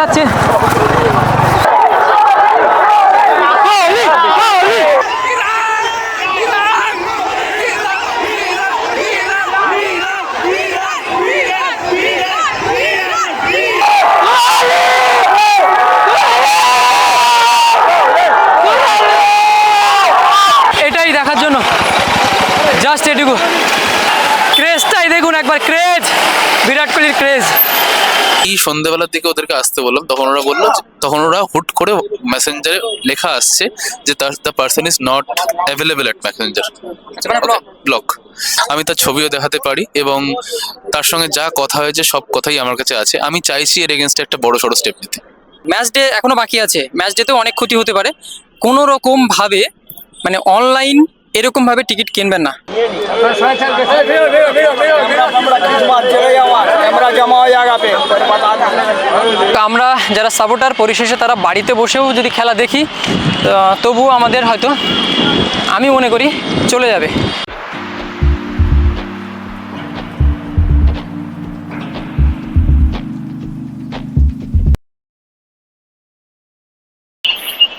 যাচ্ছে। এটাই দেখার জন্য জাস্ট এটুকু। ক্রেজটাই দেখুন একবার, ক্রেজ, বিরাট কোহলির ক্রেজ। এই সন্ধ্যাবেলার দিকে ওদেরকে আসতে বললাম, তখন ওরা হুট করে মেসেঞ্জারে লেখা আসছে যে the person is not available at Messenger, block. আমি তার ছবিও দেখাতে পারি এবং তার সঙ্গে যা কথা হয়েছে সব কথাই আমার কাছে আছে। আমি চাইছি এর এগেনস্টে একটা বড় সড়ো স্টেপ নিতে। ম্যাচ ডে এখনো বাকি আছে, ম্যাচ ডেতেও অনেক ক্ষতি হতে পারে। কোনো রকম ভাবে মানে অনলাইন এরকম ভাবে টিকিট কিনবেন না। আমরা যারা সাপোর্টার পরিশেষে তারা বাড়িতে বসেও যদি খেলা দেখি, তবুও আমাদের হয়তো, আমি মনে করি, চলে যাবে।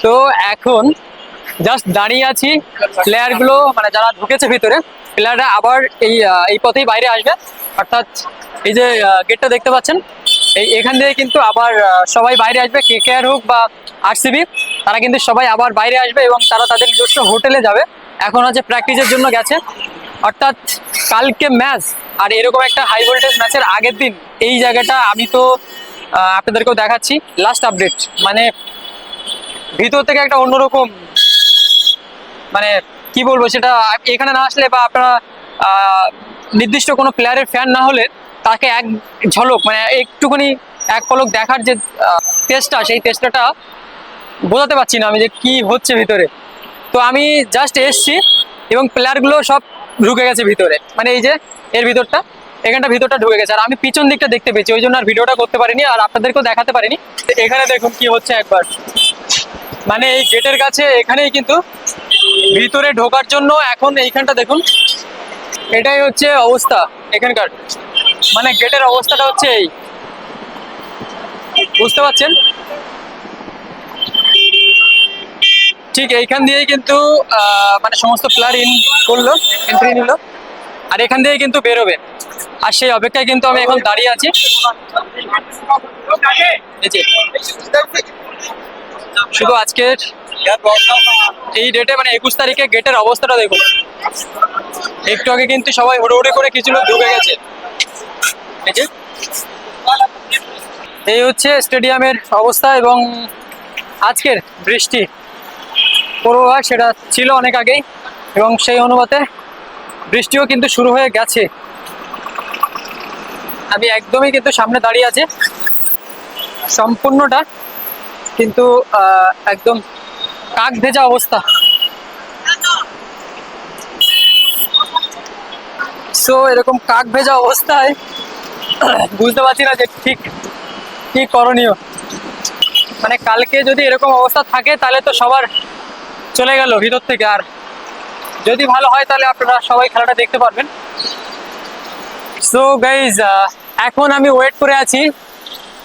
তো এখন জাস্ট দাঁড়িয়ে আছি, প্লেয়ারগুলো মানে যারা ঢুকেছে ভিতরে, প্লেয়াররা আবার এই পথেই বাইরে আসবে। অর্থাৎ এই যে গেটটা দেখতে পাচ্ছেন, এখান থেকে কিন্তু আবার সবাই বাইরে আসবে। কেকেআর হোক বা আরসিবি, তারা কিন্তু সবাই আবার বাইরে আসবে এবং তারা তাদের নিজস্ব হোটেলে যাবে। এখন হচ্ছে প্র্যাকটিসের জন্য গেছে। অর্থাৎ কালকে ম্যাচ, আর এরকম একটা হাই ভোল্টেজ ম্যাচের আগের দিন এই জায়গাটা আমি তো আপনাদেরকেও দেখাচ্ছি। লাস্ট আপডেট মানে ভিতর থেকে একটা অন্যরকম, মানে কি বলবো সেটা, এখানে না আসলে বা আপনারা নির্দিষ্ট কোনো প্লেয়ারের ফ্যান না হলে তাকে এক ঝলক মানে একটুখানি এক পলক দেখার যে টেস্টটা, সেই টেস্টটা বোঝাতে পারছি না আমি যে কি হচ্ছে ভিতরে। তো আমি জাস্ট এসছি এবং প্লেয়ারগুলো সব ঢুকে গেছে ভিতরে, মানে এই যে এর ভিতরটা, এখানটা ভিতরটা ঢুকে গেছে। আর আমি পিছন দিকটা দেখতে পেয়েছি, ওই জন্য আর ভিডিওটা করতে পারিনি আর আপনাদেরকেও দেখাতে পারিনি। এখানে দেখুন কি হচ্ছে একবার, মানে এই গেটের কাছে এখানেই কিন্তু ভিতরে ঢোকার জন্য এখন এইখানটা দেখুন, এটাই হচ্ছে অবস্থা এখানকার। মানে গেটের অবস্থাটা হচ্ছে এই, বুঝতে পারছেন? ঠিক এইখান দিয়েই কিন্তু মানে সমস্ত প্লেয়ার এন্ট্রি নিল, আর এখান দিয়ে কিন্তু বেরোবে। আর সেই অপেক্ষায় কিন্তু আমি এখন দাঁড়িয়ে আছি। শুধু আজকের এই ডেটে মানে 21 তারিখে গেটের অবস্থাটা দেখুন। একটু আগে কিন্তু সবাই হুড়োহুড়ি করে কিছু লোক ঢুকে গেছে। এই হচ্ছে স্টেডিয়ামের অবস্থা এবং আজকের বৃষ্টি পূর্বাভাস সেটা ছিল অনেক আগেই এবং সেই অনুপাতে বৃষ্টিও কিন্তু শুরু হয়ে গেছে। আমি একদমই কিন্তু সামনে দাঁড়িয়ে আছি, সম্পূর্ণটা কিন্তু একদম কাক ভেজা অবস্থা। সো এরকম কাক ভেজা অবস্থায় বুঝতে পারছি না যে ঠিক কি করণীয়। মানে কালকে যদি এরকম অবস্থা থাকে তাহলে তো সবার চলে গেল ভিতর থেকে, আর যদি ভালো হয় তাহলে আপনারা সবাই খেলাটা দেখতে পারবেন। সো গাইজ, এখন আমি ওয়েট করে আছি,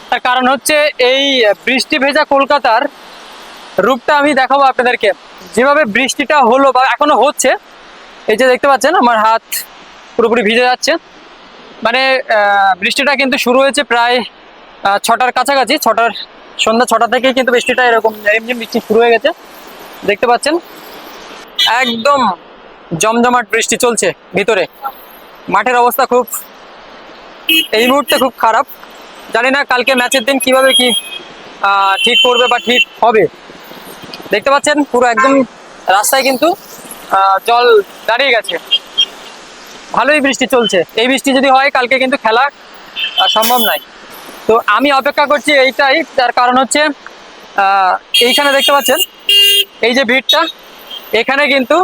তার কারণ হচ্ছে এই বৃষ্টি ভেজা কলকাতার রূপটা আমি দেখাবো আপনাদেরকে। যেভাবে বৃষ্টিটা হলো বা এখনো হচ্ছে, এই যে দেখতে পাচ্ছেন আমার হাত পুরোপুরি ভিজে যাচ্ছে। মানে বৃষ্টিটা কিন্তু শুরু হয়েছে প্রায় 6টার কাছাকাছি, সন্ধ্যা 6টা থেকেই কিন্তু বৃষ্টিটা এরকম ঝিমঝিম বৃষ্টি শুরু হয়ে গেছে, দেখতে পাচ্ছেন। একদম জমজমাট বৃষ্টি চলছে ভিতরে। মাঠের অবস্থা খুব এই মুহূর্তে খুব খারাপ। জানি না কালকে ম্যাচের দিন কিভাবে কি ঠিক করবে বা ঠিক হবে। দেখতে পাচ্ছেন পুরো একদম রাস্তায় কিন্তু জল দাঁড়িয়ে গেছে। ভালোই বৃষ্টি চলছে, এই বৃষ্টি যদি হয় কালকে কিন্তু খেলা সম্ভব নয়। তো আমি অপেক্ষা করছি এইটাই, তার কারণ হচ্ছে এইখানে দেখতে পাচ্ছেন এই যে ভিড়টা, এখানে কিন্তু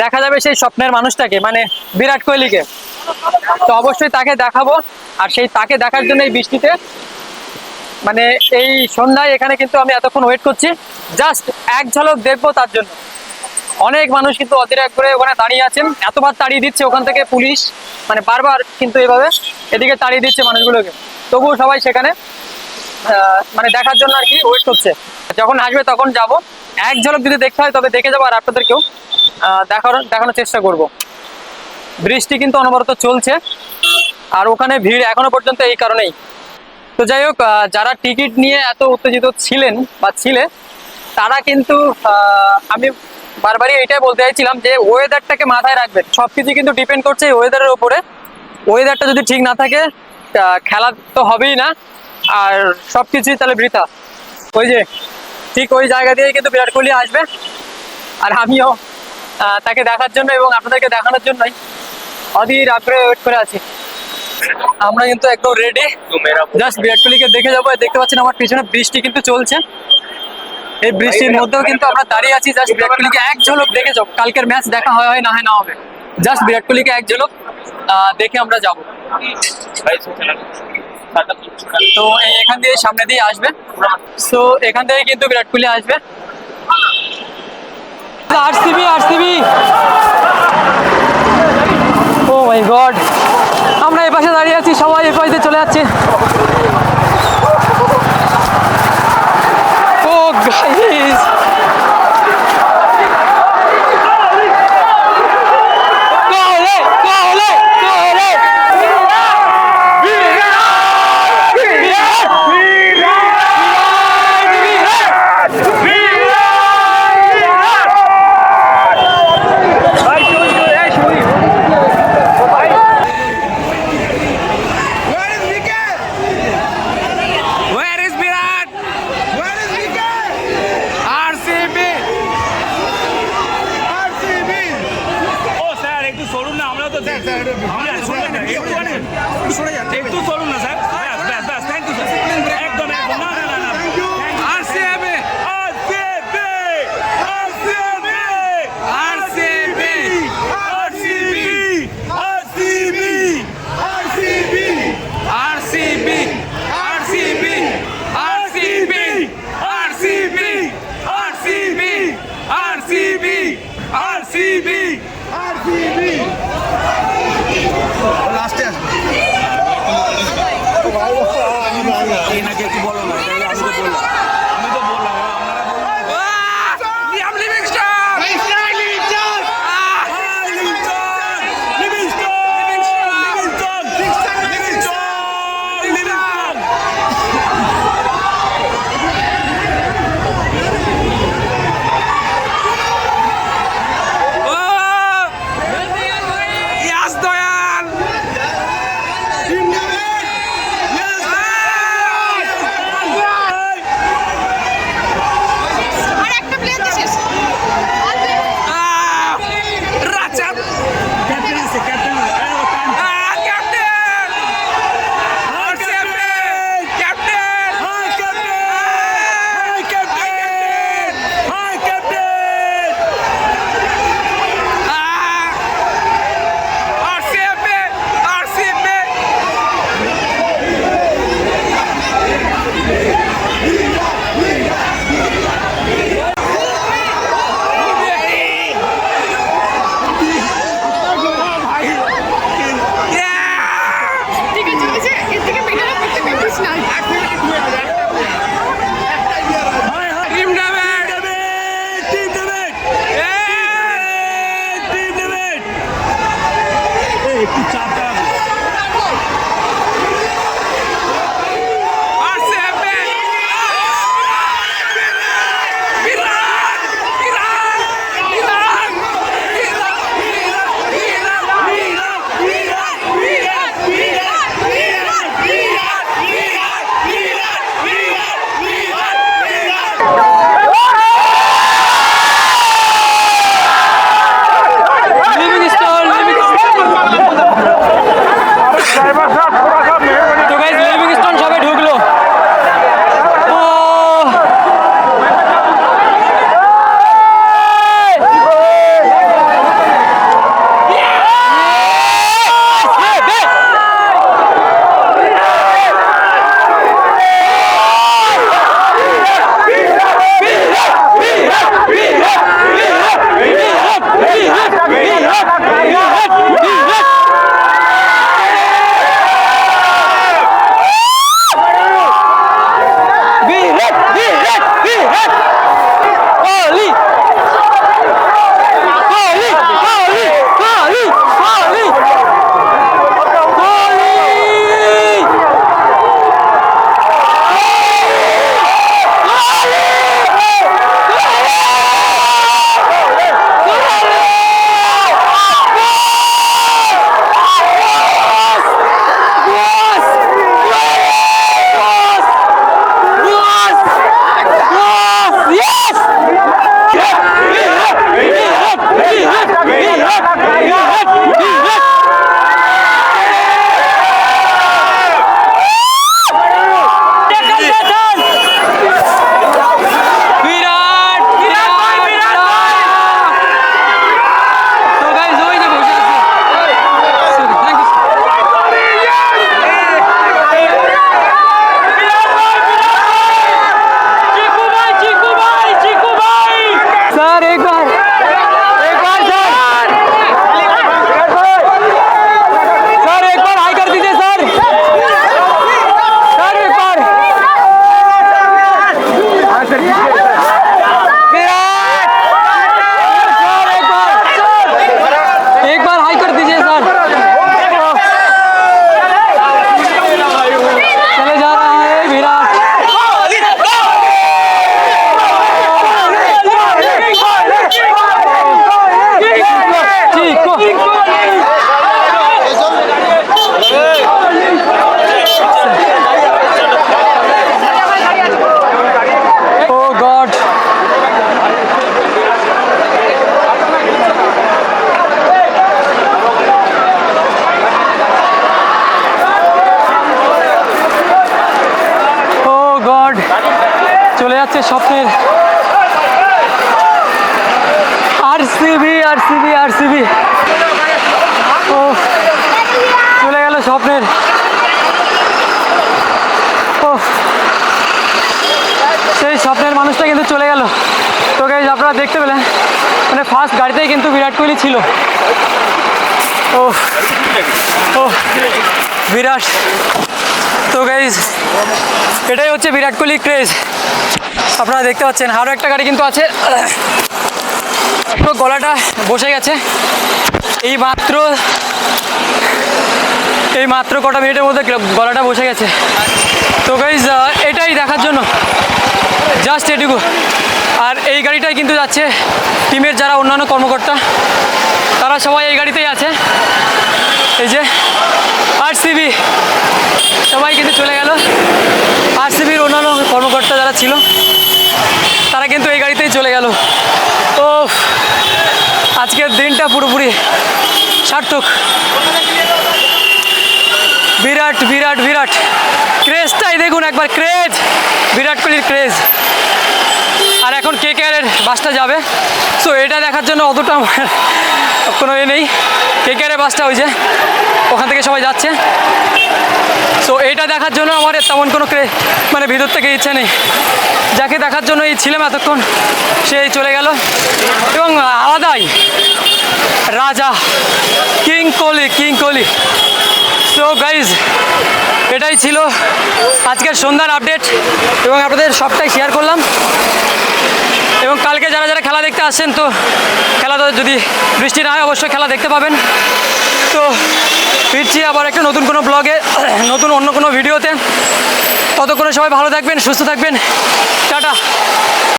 দেখা যাবে সেই স্বপ্নের মানুষটাকে, মানে বিরাট কোহলিকে। তো অবশ্যই তাকে দেখাবো, আর সেই তাকে দেখার জন্য এই বৃষ্টিতে মানে এই সন্ধ্যায় এখানে কিন্তু আমি এতক্ষণ ওয়েট করছি, জাস্ট এক ঝলক দেখবো তার জন্য। অনেক মানুষ কিন্তু অধীর এক করে ওখানে দাঁড়িয়ে আছেন, এতবার তাড়িয়ে দিচ্ছে ওখান থেকে পুলিশ, মানে বারবার কিন্তু এইভাবে এদিকে তাড়িয়ে দিচ্ছে মানুষগুলোকে, তবুও সবাই সেখানে মানে দেখার জন্য আর কি ওয়েট করছে। যখন আসবে তখন যাব, এক ঝলক যদি দেখতে হয় তবে দেখে যাবো, আর আপনাদেরকেও দেখানোর চেষ্টা করব। বৃষ্টি কিন্তু অনবরত চলছে, আর ওখানে ভিড় এখনো পর্যন্ত এই কারণেই। তো যাই হোক, যারা টিকিট নিয়ে এত উত্তেজিত ছিলেন বা ছিলে, তারা কিন্তু আমি বারবারই এটাই বলতে চাইছিলাম যে ওয়েদারটাকে মাথায় রাখবেন। সবকিছু কিন্তু ডিপেন্ড করছে এই ওয়েদারের উপরে। ওয়েদারটা যদি ঠিক না থাকে, খেলা তো হবেই না, আর সবকিছুই তাহলে বৃথা। ওই যে ঠিক ওই জায়গা দিয়ে কিন্তু বিরাট কোহলি আসবে, আর আমিও তাকে দেখার জন্য এবং আপনাদেরকে দেখানোর জন্যই অধীর আগ্রহে ওয়েট করে আছি। আমরা কিন্তু একদম রেডি, জাস্ট বিরাট কোহলিকে দেখে যাবো। দেখতে পাচ্ছেন আমার পিছনে বৃষ্টি কিন্তু চলছে, এই বৃষ্টির মধ্যেও কিন্তু আমরা দাঁড়িয়ে আছি জাস্ট বিরাট কোহলিকে এক ঝলক দেখে যাবো। কালকের ম্যাচ দেখা হয় না হয় না হবে, জাস্ট বিরাট কোহলিকে এক ঝলক দেখে আমরা যাব। তো এই এখান দিয়ে সামনে দিয়ে আসবে, তো এখান থেকে কিন্তু বিরাট কোহলি আসবে। আরসিবি আরসিবি, ও মাই গড, আমরা এই পাশে দাঁড়িয়ে আছি, সবাই এই পাশে চলে যাচ্ছে। ও গাইস, একটু চলুন না স্যার, ব্যাস ব্যাস, থ্যাংক ইউ স্যার, একদম একদম, না না না না, RCB RCB RCB RCB RCB RCB RCB RCB RCB RCB RCB RCB RCB RCB লাস্টে আসবে। এনাকে একটু বলো না, আমি তো বললাম Liam Livingstone, Livingstone Livingstone Livingstone Livingstone. Yash Dayal, যাচ্ছে স্বপ্নের আরসিবি আরসিবি আরসিবি। ও চলে গেল স্বপ্নের। ও সেই স্বপ্নের মানুষটা কিন্তু চলে গেল। তো গাইজ আপনারা দেখতে পেলেন মানে ফার্স্ট গাড়িতেই কিন্তু বিরাট কোহলি ছিল। ও ও বিরাট। তো গাইজ এটাই হচ্ছে বিরাট কোহলি ক্রেজ। আপনারা দেখতে পাচ্ছেন আরও একটা গাড়ি কিন্তু আছে। পুরো গলাটা বসে গেছে এই মাত্র কটা মিনিটের মধ্যে গলাটা বসে গেছে। তো গাইজ এটাই দেখার জন্য জাস্ট এটুকু। আর এই গাড়িটাই কিন্তু যাচ্ছে টিমের যারা অন্যান্য কর্মকর্তা, তারা সবাই এই গাড়িতেই আছে। এই যে আরসিবি সবাই কিন্তু চলে গেল। আরসিবির অন্যান্য কর্মকর্তা যারা ছিল তারা কিন্তু এই গাড়িতেই চলে গেল। তো আজকের দিনটা পুরোপুরি সার্থক। বিরাট বিরাট বিরাট ক্রেজটাই দেখুন একবার, ক্রেজ বিরাট কোহলির ক্রেজ। আর এখন কেকেআরের বাসটা যাবে, সো এটা দেখার জন্য অতটা কোনো নেই। কেকেআরের বাসটা ওই যে ওখান থেকে সবাই যাচ্ছে। সো এটা দেখার জন্য আমার তেমন কোনো মানে ভিতর থেকে ইচ্ছা নেই। যাকে দেখার জন্য এই ছিলাম এতক্ষণ সেই চলে গেল। এবং আলাদাই রাজা কিং কোহলি। সো গাইজ এটাই ছিল আজকের সন্ধ্যার আপডেট এবং আপনাদের সবটাই শেয়ার করলাম। এবং কালকে যারা যারা খেলা দেখতে আসছেন, তো খেলা তো যদি বৃষ্টি না হয় অবশ্যই খেলা দেখতে পাবেন। তো ফিরছি আবার একটা নতুন কোনো ব্লগে, নতুন অন্য কোনো ভিডিওতে। ততক্ষণে সবাই ভালো থাকবেন, সুস্থ থাকবেন। টাটা।